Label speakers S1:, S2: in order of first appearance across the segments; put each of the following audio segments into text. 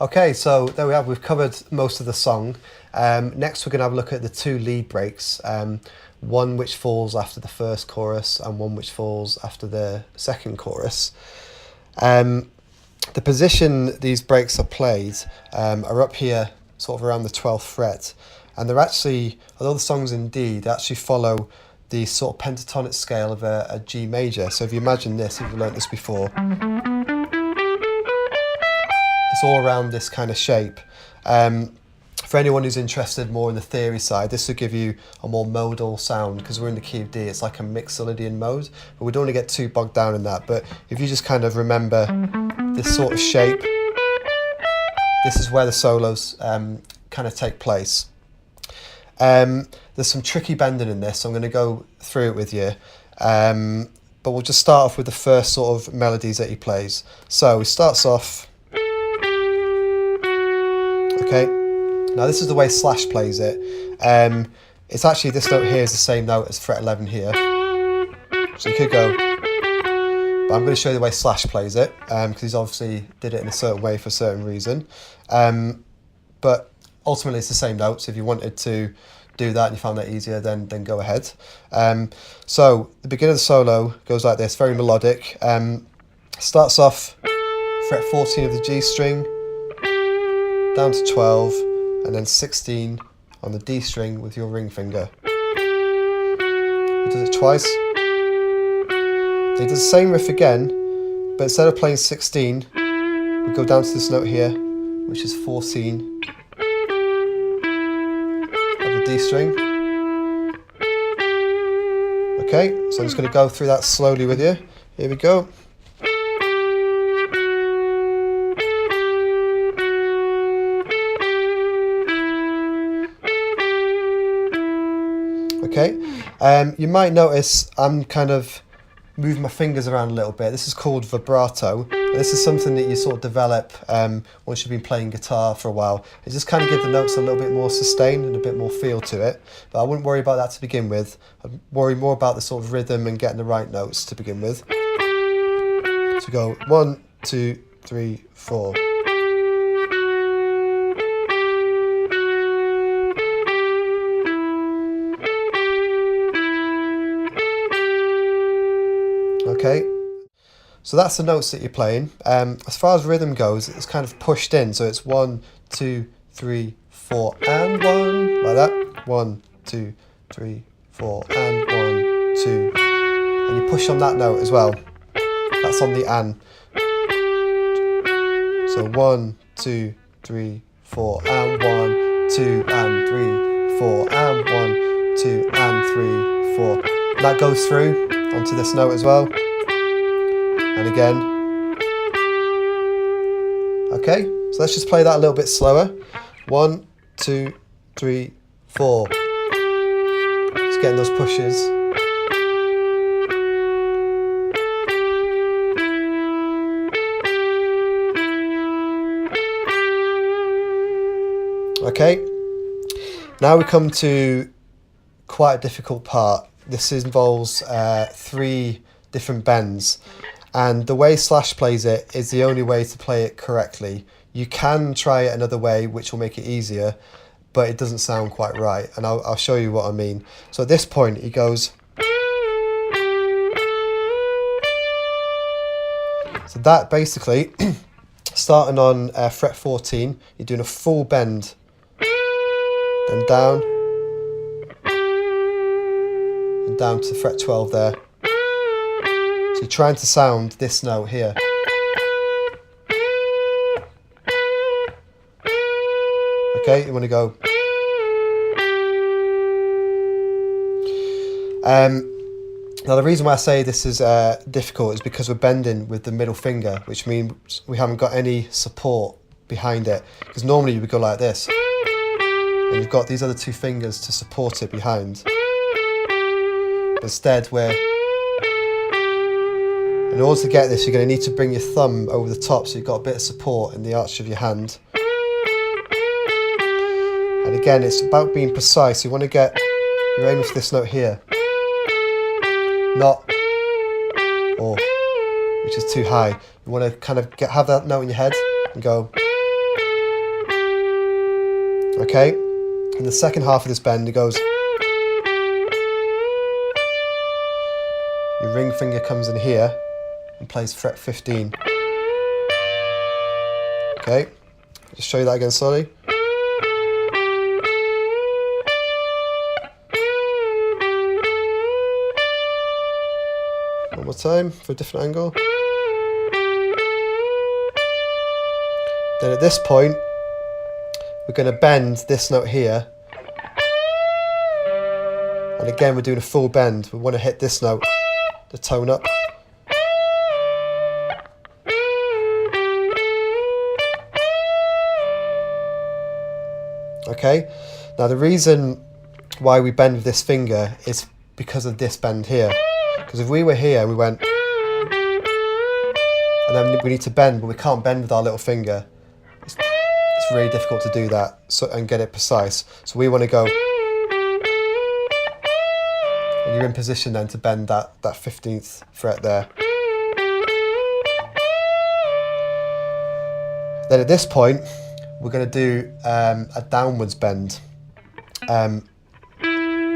S1: Okay, so there we have, we've covered most of the song. Next we're going to have a look at the two lead breaks, one which falls after the first chorus and one which falls after the second chorus. The position these breaks are played are up here, sort of around the 12th fret, and they're actually, although the song's in D, they actually follow the sort of pentatonic scale of a G major. So if you imagine this, if you've learnt this before, it's all around this kind of shape. For anyone who's interested more in the theory side, this will give you a more modal sound because we're in the key of D. It's like a Mixolydian mode, but we don't want to get too bogged down in that. But if you just kind of remember this sort of shape, this is where the solos kind of take place. There's some tricky bending in this, so I'm going to go through it with you. But we'll just start off with the first sort of melodies that he plays. So he starts off. Okay, now this is the way Slash plays it. It's actually, this note here is the same note as fret 11 here. So you could go, but I'm going to show you the way Slash plays it, because he's obviously did it in a certain way for a certain reason. But ultimately it's the same note, so if you wanted to do that and you found that easier, then go ahead. So the beginning of the solo goes like this, very melodic. Starts off fret 14 of the G string, down to 12, and then 16 on the D string with your ring finger. He does it twice. He does the same riff again, but instead of playing 16, we go down to this note here, which is 14 of the D string. Okay, so I'm just going to go through that slowly with you. Here we go. Okay, you might notice I'm kind of moving my fingers around a little bit. This is called vibrato. And this is something that you sort of develop once you've been playing guitar for a while. It just kind of gives the notes a little bit more sustain and a bit more feel to it. But I wouldn't worry about that to begin with. I'd worry more about the sort of rhythm and getting the right notes to begin with. So go 1, 2, 3, 4. Okay, so that's the notes that you're playing. As far as rhythm goes, it's kind of pushed in, so it's 1, 2, 3, 4, and 1, like that. 1, 2, 3, 4, and 1, 2. And you push on that note as well. That's on the and. So 1, 2, 3, 4, and 1, 2, and 3, 4, and 1, 2, and 3, 4. And that goes through onto this note as well. And again. Okay, so let's just play that a little bit slower. 1, 2, 3, 4. Just getting those pushes. Okay, now we come to quite a difficult part. This involves 3 different bends, and the way Slash plays it is the only way to play it correctly. You can try it another way, which will make it easier, but it doesn't sound quite right, and I'll show you what I mean. So at this point he goes, so that basically, starting on fret 14, you're doing a full bend, then down, and down to fret 12 there. So you're trying to sound this note here. Okay, you want to go. Now the reason why I say this is difficult is because we're bending with the middle finger, which means we haven't got any support behind it. Because normally you would go like this, and you've got these other 2 fingers to support it behind. Instead, in order to get this, you're going to need to bring your thumb over the top so you've got a bit of support in the arch of your hand. And again, it's about being precise. You want to get, you're aiming for this note here. Not, or, which is too high. You want to kind of have that note in your head and go. Okay, in the second half of this bend it goes, your ring finger comes in here and plays fret 15. Okay, just show you that again slowly. One more time for a different angle. Then at this point, we're going to bend this note here. And again, we're doing a full bend. We want to hit this note, the tone up. Okay, now the reason why we bend with this finger is because of this bend here. Because if we were here, we went, and then we need to bend, but we can't bend with our little finger. It's really difficult to do that and get it precise. So we want to go, and you're in position then to bend that 15th fret there. Then at this point, we're going to do a downwards bend. The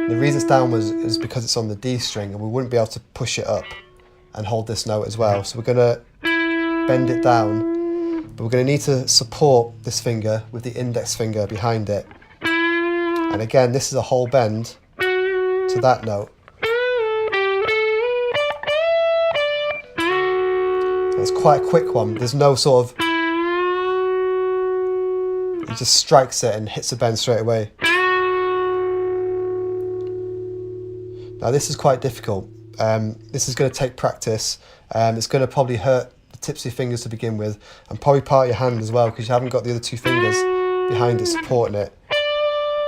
S1: reason it's downwards is because it's on the D string and we wouldn't be able to push it up and hold this note as well. So we're going to bend it down, but we're going to need to support this finger with the index finger behind it. And again, this is a whole bend to that note. And it's quite a quick one. There's no sort of, he just strikes it and hits the bend straight away. Now this is quite difficult. This is going to take practice. It's going to probably hurt the tips of your fingers to begin with, and probably part of your hand as well, because you haven't got the other two fingers behind it supporting it.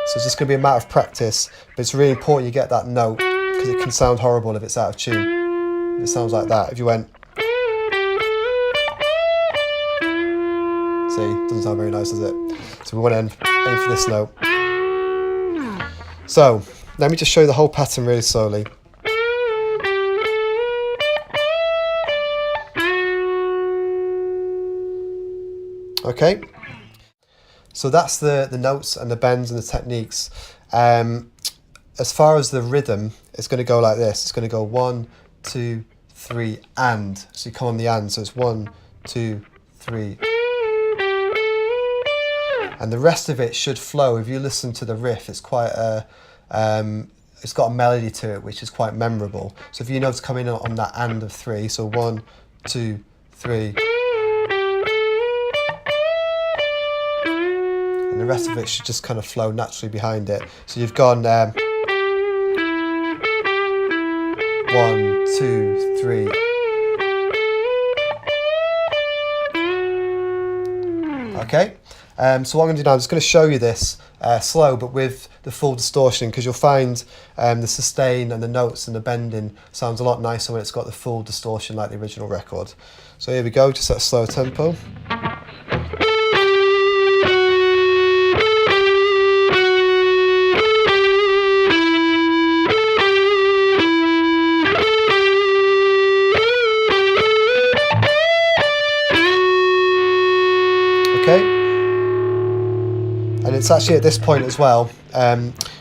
S1: So it's just going to be a matter of practice, but it's really important you get that note, because it can sound horrible if it's out of tune. If it sounds like that. If you went, see, it doesn't sound very nice, does it? So we want to aim for this note. So let me just show you the whole pattern really slowly. Okay, so that's the notes and the bends and the techniques. As far as the rhythm, it's going to go like this. It's going to go 1, 2, 3, and. So you come on the and, so it's 1, 2, 3. And the rest of it should flow. If you listen to the riff, it's quite a, it's got a melody to it which is quite memorable. So if you know to come in on that and of 3, so 1, 2, 3. And the rest of it should just kind of flow naturally behind it. So you've gone 1, 2, 3. Okay, so what I'm going to do now, I'm just going to show you this slow, but with the full distortion, because you'll find the sustain and the notes and the bending sounds a lot nicer when it's got the full distortion like the original record. So here we go, just at a slow tempo. Okay, and it's actually at this point as well,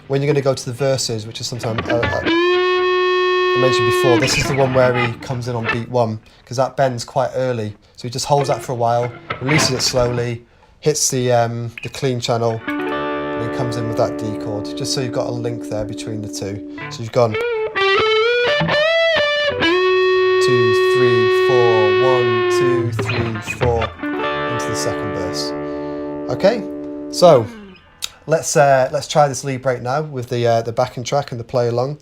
S1: when you're going to go to the verses, which is sometimes I mentioned before, this is the one where he comes in on beat 1, because that bends quite early, so he just holds that for a while, releases it slowly, hits the clean channel, and then comes in with that D chord, just so you've got a link there between the two. So you've gone 2, 3, 4, 1, 2, 3, 4. Into the second verse. Okay, so let's try this lead break now with the backing track and the play along.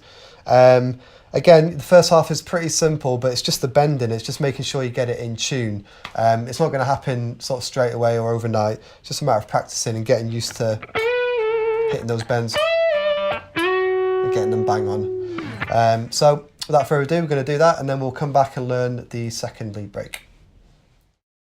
S1: Again, the first half is pretty simple, but it's just the bending. It's just making sure you get it in tune. It's not going to happen sort of straight away or overnight. It's just a matter of practicing and getting used to hitting those bends and getting them bang on. So without further ado, we're going to do that, and then we'll come back and learn the second lead break.